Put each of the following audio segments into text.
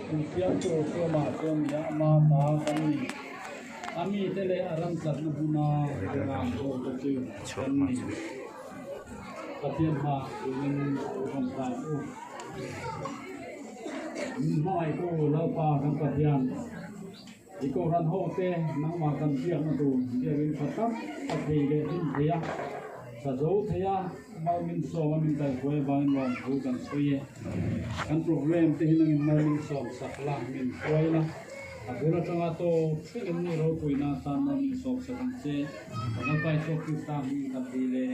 Usian tu sama ya ma kami kami tele aram sarna guna ram ho tu kami kapien ma dengan kontra mai ko la pa kan kapien iko ran ho te nang ma kan piak na tu dia rin khatam athei le tin thea sa zo thea mau min so min tai khoi bang wan hu kan suye kan problem te hin mau min so sakla min khoi la agora tanga to philin ni ro puina tan ma min so sa kan se na pai so ki ta min ka dile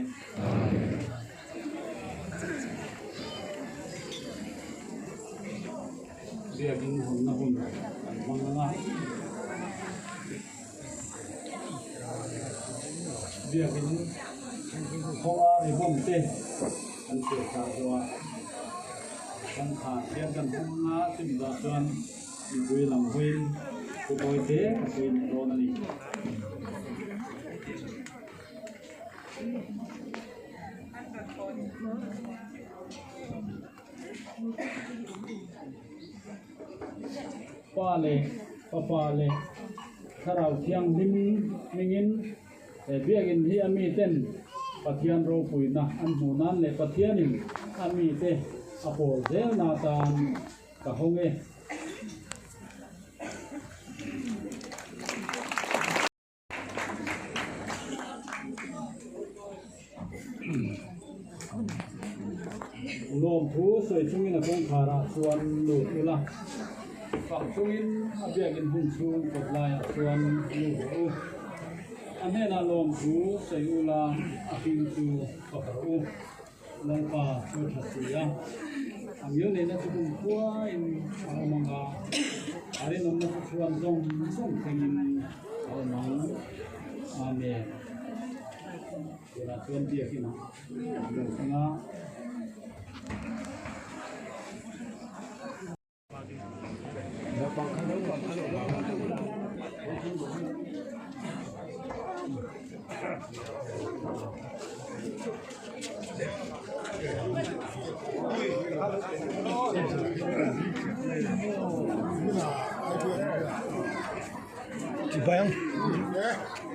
dia gin hon na hon mang na dia gin Hoa thì bom tê, ăn tiệc cả rồi, ăn thả tiệcกันทุ่งนาสิ่งดาชวนคุยหลังคุยคุยเตะคุยโดนนี่ป้าเลยป้าเลยถ้าเราเที่ยงดิ้มไม่งินแต่เบี้ยกินที่อามีเต้นปะเทียนโรปุยนะอันหูนั้นเลยปะเทียนิอามีเตอโปเซลนาตานกะฮงเอลมทูสวยชุ่งนะคงขาระส่วนหลุดอุละฝั่งชุ่งอาเบียกินหุ่นชูกดลายส่วนหลุดอันนี้นาลมทูใส่อุลาอาฟินจูปะกรูลงป่าช่วยทัศยาอันนี้เนี่ยนะทุกคนกลัวอินเอามังกาอะไรนั่นนะชวนส่งเพลงเอาหนังอาเมนเวลาชวนเดียกินนะเรื่องสังอาBayang.